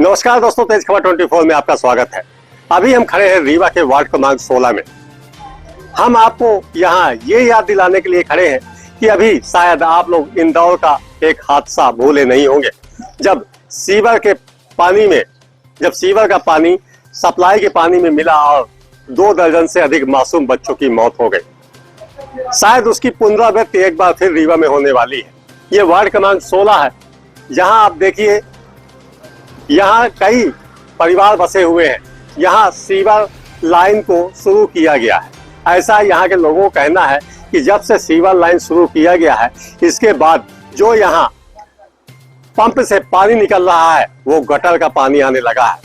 नमस्कार दोस्तों, तेज खबर 24 में आपका स्वागत है। अभी हम खड़े हैं रीवा के वार्ड क्रमांक 16 में। हम आपको यहाँ ये याद दिलाने के लिए खड़े हैं कि अभी शायद आप लोग इंदौर का एक हादसा भूले नहीं होंगे, जब सीवर का पानी सप्लाई के पानी में मिला और 2 दर्जन से अधिक मासूम बच्चों की मौत हो गई। शायद उसकी पुनरावृत्ति एक बार फिर रीवा में होने वाली है। ये वार्ड क्रमांक 16 है, जहां आप देखिए यहाँ कई परिवार बसे हुए हैं। यहाँ सीवर लाइन को शुरू किया गया है, ऐसा यहाँ के लोगों का कहना है कि जब से सीवर लाइन शुरू किया गया है, इसके बाद जो यहाँ पंप से पानी निकल रहा है वो गटर का पानी आने लगा है।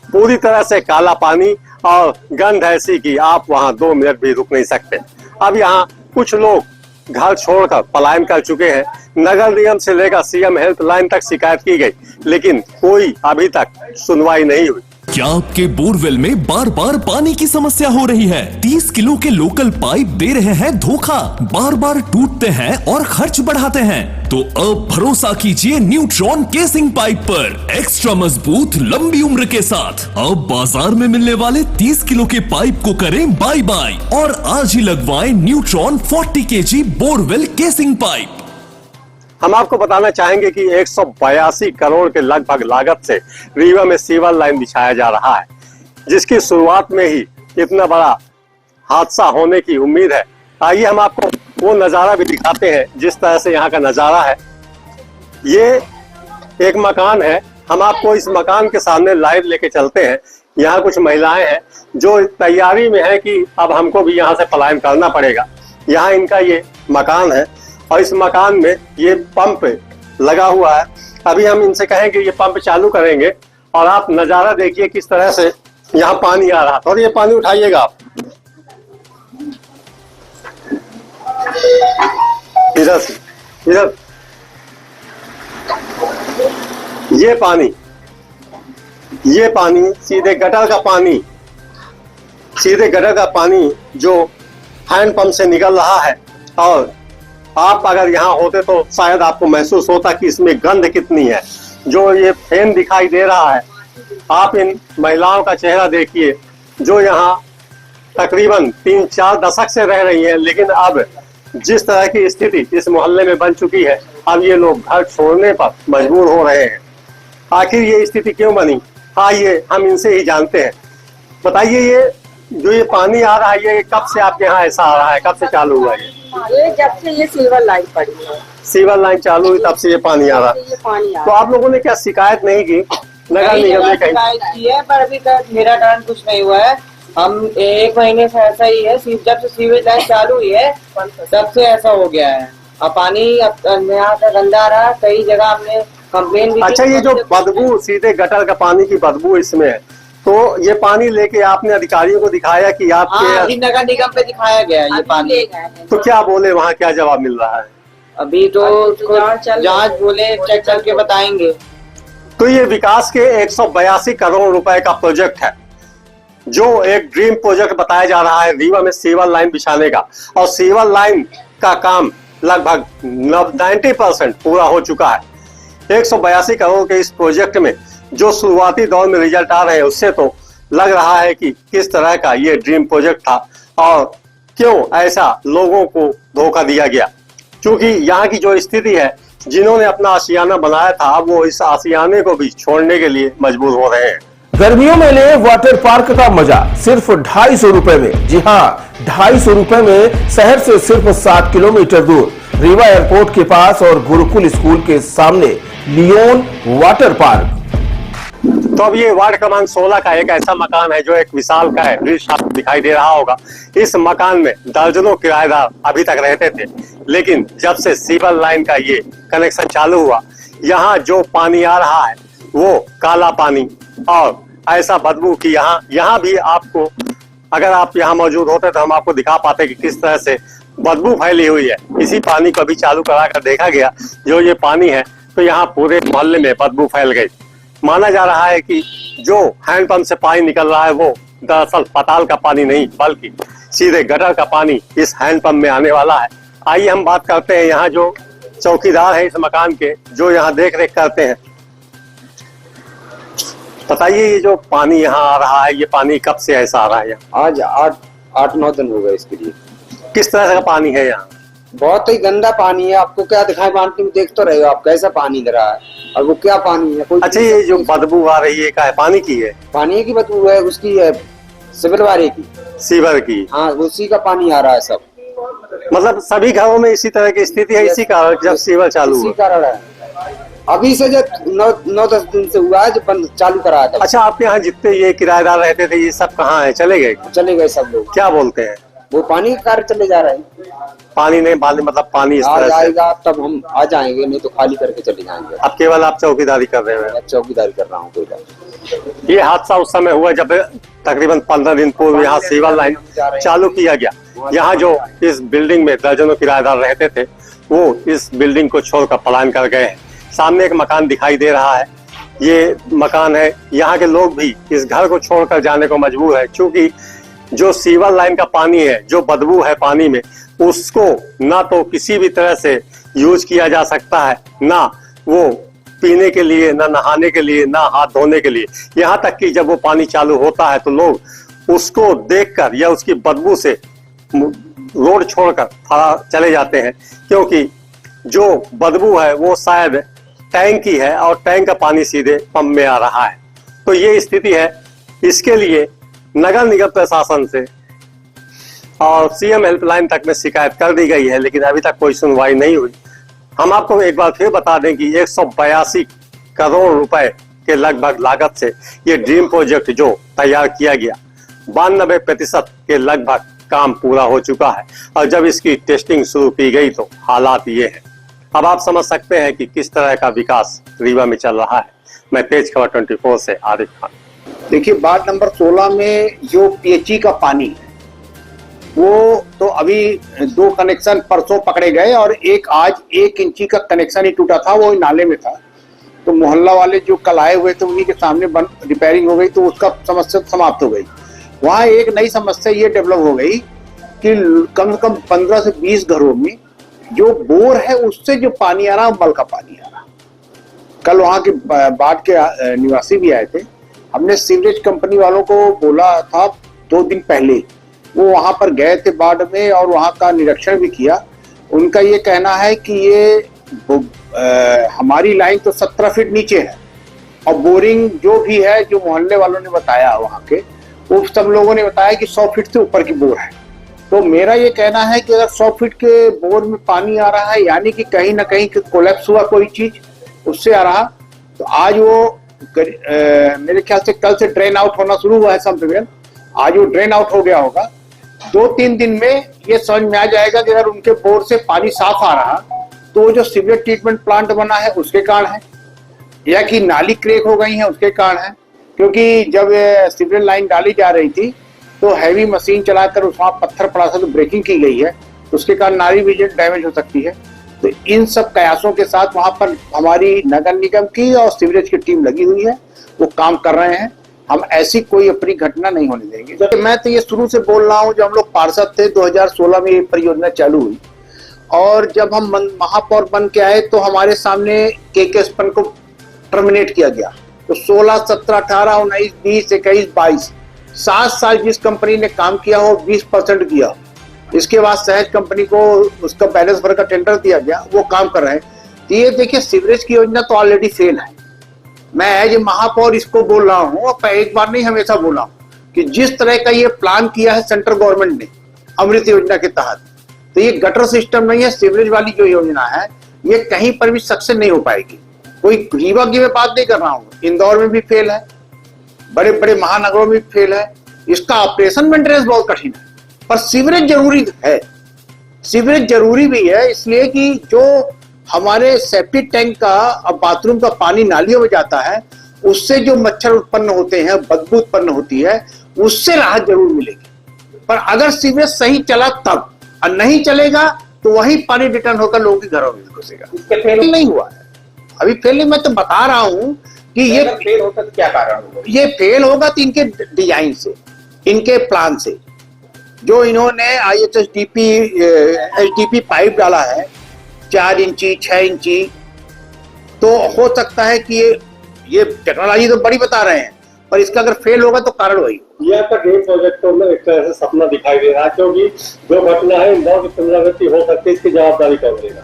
पूरी तरह से काला पानी और गंध ऐसी कि आप वहाँ 2 मिनट भी रुक नहीं सकते। अब यहाँ कुछ लोग घर छोड़कर पलायन कर चुके हैं। नगर निगम से लेकर सीएम हेल्पलाइन तक शिकायत की गई, लेकिन कोई अभी तक सुनवाई नहीं हुई। क्या आपके बोरवेल में बार बार पानी की समस्या हो रही है? 30 किलो के लोकल पाइप दे रहे हैं धोखा, बार बार टूटते हैं और खर्च बढ़ाते हैं? तो अब भरोसा कीजिए न्यूट्रॉन केसिंग पाइप पर, एक्स्ट्रा मजबूत लंबी उम्र के साथ। अब बाजार में मिलने वाले 30 किलो के पाइप को करें बाय बाय और आज ही लगवाएं neutron 40 kg borewell casing pipe. हम आपको बताना चाहेंगे कि 182 करोड़ के लगभग लागत से रीवा में सीवर लाइन बिछाया जा रहा है, जिसकी शुरुआत में ही इतना बड़ा हादसा होने की उम्मीद है। आइए हम आपको वो नज़ारा भी दिखाते हैं जिस तरह से यहाँ का नज़ारा है। ये एक मकान है, हम आपको इस मकान के सामने लाइव लेके चलते हैं। यहाँ कुछ महिलाएं हैं जो तैयारी में है कि अब हमको भी यहाँ से पलायन करना पड़ेगा। यहाँ इनका ये मकान है और इस मकान में ये पंप लगा हुआ है। अभी हम इनसे कहेंगे ये पंप चालू करेंगे और आप नज़ारा देखिए किस तरह से यहाँ पानी आ रहा है। और ये पानी उठाइएगा आप इधर से, इधर ये पानी सीधे गटर का पानी जो हैंड पंप से निकल रहा है। और आप अगर यहाँ होते तो शायद आपको महसूस होता कि इसमें गंध कितनी है। जो ये फैन दिखाई दे रहा है, आप इन महिलाओं का चेहरा देखिए जो यहाँ तकरीबन 3-4 दशक से रह रही हैं, लेकिन अब जिस तरह की स्थिति इस मोहल्ले में बन चुकी है, अब ये लोग घर छोड़ने पर मजबूर हो रहे हैं। आखिर ये स्थिति क्यों बनी, आइए हम इनसे ही जानते हैं। बताइए, ये जो ये पानी आ रहा है, ये कब से आपके यहाँ ऐसा आ रहा है, कब से चालू हुआ है? ये जब से ये सीवर लाइन पड़ी है, सीवर लाइन चालू हुई तब से ये पानी आ रहा है। तो आप लोगों ने क्या शिकायत नहीं की? नगर निगम ने शिकायत की है, पर अभी तक मेरा टर्न कुछ नहीं हुआ है। हम 1 महीने से ऐसा ही है, जब से सीवेज लाइन चालू हुई है तब से ऐसा हो गया है। अब पानी यहाँ से गंदा आ रहा है, कई जगह हमने कंप्लेन भी। अच्छा, ये जो बदबू सीधे गटर का पानी की बदबू इसमें है, तो ये पानी लेके आपने अधिकारियों को दिखाया कि आपके? अभी नगर निगम पे दिखाया गया ये पानी। तो क्या बोले, वहाँ क्या जवाब मिल रहा है? अभी तो जांच बोले, चेक करके बताएंगे। तो ये विकास के 182 करोड़ रुपए का प्रोजेक्ट है, जो एक ड्रीम प्रोजेक्ट बताया जा रहा है रीवा में सीवर लाइन बिछाने का। और सीवर लाइन का काम लगभग 90% पूरा हो चुका है। 182 करोड़ के इस प्रोजेक्ट में जो शुरुआती दौर में रिजल्ट आ रहे हैं, उससे तो लग रहा है कि किस तरह का ये ड्रीम प्रोजेक्ट था और क्यों ऐसा लोगों को धोखा दिया गया। क्योंकि यहाँ की जो स्थिति है, जिन्होंने अपना आशियाना बनाया था, अब वो इस आशियाने को भी छोड़ने के लिए मजबूर हो रहे हैं। गर्मियों में ले वाटर पार्क का मजा सिर्फ 250 रुपए में। जी हाँ, 250 रुपए में शहर से सिर्फ 7 किलोमीटर दूर रीवा एयरपोर्ट के पास और गुरुकुल स्कूल के सामने लियोन वाटर पार्क। तो अब ये वार्ड क्रमांक 16 का एक ऐसा मकान है जो एक विशाल का है, दृश्य आपको दिखाई दे रहा होगा। इस मकान में दर्जनों किराएदार अभी तक रहते थे, लेकिन जब से सीवर लाइन का ये कनेक्शन चालू हुआ, यहाँ जो पानी आ रहा है वो काला पानी और ऐसा बदबू कि यहाँ भी आपको, अगर आप यहाँ मौजूद होते तो हम आपको दिखा पाते कि किस तरह से बदबू फैली हुई है। इसी पानी को अभी चालू कराकर देखा गया, जो ये पानी है, तो यहाँ पूरे मोहल्ले में बदबू फैल गई। माना जा रहा है कि जो हैंडपंप से पानी निकल रहा है वो दरअसल पताल का पानी नहीं, बल्कि सीधे गटर का पानी इस हैंडपंप में आने वाला है। आइए हम बात करते हैं यहाँ जो चौकीदार है इस मकान के, जो यहाँ देख रेख करते हैं। बताइए, ये जो पानी यहाँ आ रहा है, ये पानी कब से ऐसा आ रहा है यहाँ? आज 8-9 दिन हो गए इसके लिए। किस तरह का पानी है यहाँ? बहुत ही गंदा पानी है। आपको क्या दिखाई, बाल्टी में देख तो रहे हो आप कैसा पानी गिर रहा है, और वो क्या पानी है। कोई अच्छा, ये जो बदबू आ रही है क्या है, पानी की है? पानी की बदबू है, उसकी है सिविल वाले की, सीवर की। हाँ उसी का पानी आ रहा है सब। मतलब सभी घरों में इसी तरह की स्थिति है, इसी कारण जब सीवर चालू इसी हुआ। कारण है। अभी से जब 9-10 दिन से हुआ है जब बंद चालू करा था। अच्छा, आपके यहाँ जितने ये किराएदार रहते थे, ये सब कहाँ है, चले गए? चले गए सब लोग। क्या बोलते हैं? वो पानी के कार्य चले जा रहे हैं। पानी नहीं, मतलब पानी इस आ तरह से। जाएगा तब हम आ जाएंगे, नहीं तो खाली करके चले जाएंगे। अब केवल आप चौकीदारी कर रहे हैं? मैं चौकीदारी कर रहा हूँ। कोई बात नहीं। ये हादसा उस समय हुआ जब तकरीबन 15 दिन पूर्व यहाँ सीवर लाइन चालू किया गया। यहाँ जो इस बिल्डिंग में दर्जनों किराएदार रहते थे, वो इस बिल्डिंग को छोड़कर पलायन कर गए हैं। सामने एक मकान दिखाई दे रहा है, ये मकान है। यहाँ के लोग भी इस घर को छोड़कर जाने को मजबूर है, क्योंकि जो सीवर लाइन का पानी है, जो बदबू है पानी में, उसको ना तो किसी भी तरह से यूज किया जा सकता है, ना वो पीने के लिए, ना नहाने के लिए, ना हाथ धोने के लिए। यहाँ तक कि जब वो पानी चालू होता है तो लोग उसको देखकर या उसकी बदबू से रोड छोड़कर चले जाते हैं, क्योंकि जो बदबू है वो शायद टैंक की है और टैंक का पानी सीधे पंप में आ रहा है। तो ये स्थिति है। इसके लिए नगर निगम प्रशासन से और सीएम हेल्पलाइन तक में शिकायत कर दी गई है, लेकिन अभी तक कोई सुनवाई नहीं हुई। हम आपको एक बार फिर बता दें कि 182 करोड़ रुपए के लगभग लागत से ये ड्रीम प्रोजेक्ट जो तैयार किया गया, 92% के लगभग काम पूरा हो चुका है। और जब इसकी टेस्टिंग शुरू की गई तो हालात ये है। अब आप समझ सकते हैं कि किस तरह का विकास रीवा में चल रहा है। मैं तेज खबर 24 से आरिफ खान। देखिए, वार्ड नंबर 16 में जो पीएचई का पानी है, वो तो अभी 2 कनेक्शन परसों पकड़े गए और एक आज 1 इंची का कनेक्शन ही टूटा था, वो नाले में था। तो मोहल्ला वाले जो कल आए हुए थे उन्हीं के सामने रिपेयरिंग हो गई, तो उसका समस्या समाप्त हो गई। वहाँ एक नई समस्या ये डेवलप हो गई कि कम से कम 15 से 20 घरों में जो बोर है उससे जो पानी आ रहा है, मल का पानी आ रहा। कल वहाँ के बाढ़ के निवासी भी आए थे। हमने सीवरेज कंपनी वालों को बोला था 2 दिन पहले, वो वहां पर गए थे बाढ़ में और वहां का निरीक्षण भी किया। उनका ये कहना है कि ये हमारी लाइन तो 17 फीट नीचे है और बोरिंग जो भी है, जो मोहल्ले वालों ने बताया वहां के, वो सब लोगों ने बताया कि 100 फीट से ऊपर की बोर है। तो मेरा ये कहना है कि अगर 100 फीट के बोर में पानी आ रहा है, यानी कि कहीं ना कहीं कोलैप्स हुआ कोई चीज, उससे आ रहा। तो आज वो मेरे ख्याल से कल से ड्रेन आउट होना शुरू हुआ है समवेल, आज वो ड्रेन आउट हो गया होगा। 2-3 दिन में ये समझ में आ जाएगा कि अगर उनके बोर से पानी साफ आ रहा तो वो जो सीवरेज ट्रीटमेंट प्लांट बना है उसके कारण है, या कि नाली क्रेक हो गई है उसके कारण है। क्योंकि जब सीवरेज लाइन डाली जा रही थी तो हैवी मशीन चलाकर वहां पत्थर पड़ा था, तो ब्रेकिंग की गई है, उसके कारण नाली भी डैमेज हो सकती है। तो इन सब कयासों के साथ वहां पर हमारी नगर निगम की और सीवरेज की टीम लगी हुई है, वो काम कर रहे हैं। हम ऐसी कोई अपनी घटना नहीं होने देंगे। मैं तो ये शुरू से बोल रहा हूँ, जब हम लोग पार्षद थे 2016 में ये परियोजना चालू हुई और जब हम महापौर बन के आए तो हमारे सामने केकेएसपन को टर्मिनेट किया गया। तो 16, 17, 18, 19, 20, 21, 22 7 साल जिस कंपनी ने काम किया हो 20% किया। इसके बाद सहज कंपनी को उसका बैलेंस भर का टेंडर दिया गया, वो काम कर रहे हैं। तो ये देखिए, सीवरेज की योजना तो ऑलरेडी फेल है। मैं एज ए महापौर इसको बोल रहा हूँ, और एक बार नहीं हमेशा बोला हूँ कि जिस तरह का ये प्लान किया है सेंट्रल गवर्नमेंट ने अमृत योजना के तहत, तो ये गटर सिस्टम नहीं है, सीवरेज वाली जो योजना है ये कहीं पर भी सक्सेस नहीं हो पाएगी। कोई रीवा की मैं बात नहीं कर रहा हूँ, इंदौर में भी फेल है, बड़े बड़े महानगरों में भी फेल है। इसका ऑपरेशन मेंटेनेंस बहुत कठिन है, पर सीवरेज जरूरी है। सीवरेज जरूरी भी है इसलिए कि जो हमारे सेप्टिक टैंक का और बाथरूम का पानी नालियों में जाता है, उससे जो मच्छर उत्पन्न होते हैं, बदबू उत्पन्न होती है, उससे राहत जरूर मिलेगी। पर अगर सीवरेज सही चला तब, और नहीं चलेगा तो वही पानी रिटर्न होकर लोगों के घरों में घुसेगा। इसके फेल नहीं हुआ है अभी, फेल नहीं। मैं तो बता रहा हूं कि ये फेल होता तो क्या कारण होगा? ये फेल होगा तो इनके डिजाइन से, इनके प्लान से। जो इन्होंने एचडीपी पाइप डाला है 4 इंची 6 इंची, तो हो सकता है कि ये टेक्नोलॉजी तो बड़ी बता रहे हैं, पर इसका अगर फेल होगा तो कारण वही। यह तो ड्रीम प्रोजेक्टों में एक तरह से सपना दिखाई दे रहा है, क्योंकि जो घटना है मौत की पुनरावृत्ति हो सकती है, इसकी जवाबदारी कौन लेगा?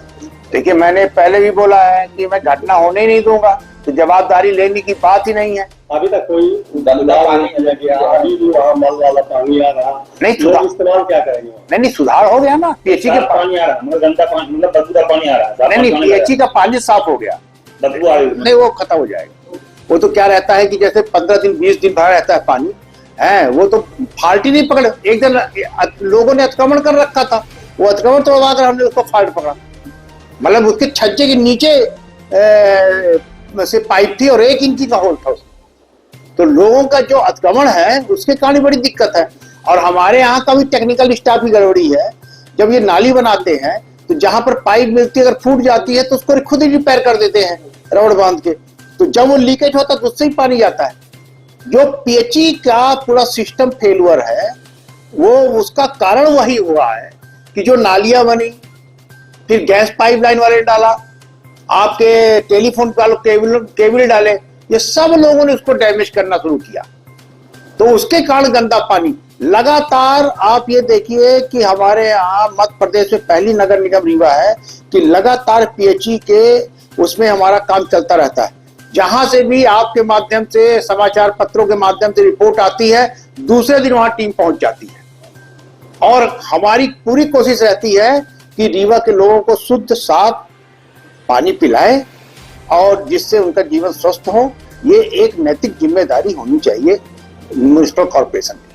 देखिए, मैंने पहले भी बोला है कि मैं घटना होने ही नहीं दूंगा, तो जवाबदारी लेने की बात ही नहीं है। अभी तक कोई गंदा पानी किया गया, अभी भी वहाँ मल वाला पानी आ रहा नहीं, लोग इस्तेमाल क्या करेंगे? नहीं, सुधार हो गया ना। पीएचई के पानी आ रहा है, मतलब गंदा पानी, मतलब बदबूदार पानी आ रहा है। नहीं, पीएचई का पानी साफ हो गया, बदबू आ रही है। नहीं वो खत्म हो जाएगा। वो तो क्या रहता है कि जैसे 15 दिन 20 दिन भरा रहता है पानी है, वो तो फाल्ट ही नहीं पकड़े। एक दिन लोगों ने अतिक्रमण कर रखा था, वो अतिक्रमण तोड़वा कर हमने उसको फाल्ट पकड़ा, मतलब उसके छज्जे के नीचे से पाइप थी और 1 इंची का होल था उसमें। तो लोगों का जो अतिक्रमण है उसके कारण बड़ी दिक्कत है। और हमारे यहाँ का भी टेक्निकल स्टाफ की गड़बड़ी है। जब ये नाली बनाते हैं तो जहां पर पाइप मिलती है अगर फूट जाती है तो उसको खुद ही रिपेयर कर देते हैं रबड़ बांध के। तो जब वो लीकेज होता है तो उससे ही पानी जाता है। जो पीएचई का पूरा सिस्टम फेलुअर है वो उसका कारण वही हुआ है कि जो नालियां बनी, फिर गैस पाइपलाइन वाले डाला, आपके टेलीफोन वाले केबल डाले, ये सब लोगों ने उसको डैमेज करना शुरू किया। तो उसके कारण गंदा पानी लगातार, आप ये देखिए कि हमारे यहाँ मध्य प्रदेश में पहली नगर निगम रीवा है कि लगातार पीएचई के उसमें हमारा काम चलता रहता है। जहां से भी आपके माध्यम से, समाचार पत्रों के माध्यम से रिपोर्ट आती है, दूसरे दिन वहां टीम पहुंच जाती है। और हमारी पूरी कोशिश रहती है कि रीवा के लोगों को शुद्ध साफ पानी पिलाएं और जिससे उनका जीवन स्वस्थ हो। ये एक नैतिक जिम्मेदारी होनी चाहिए म्युनिसिपल कॉर्पोरेशन की।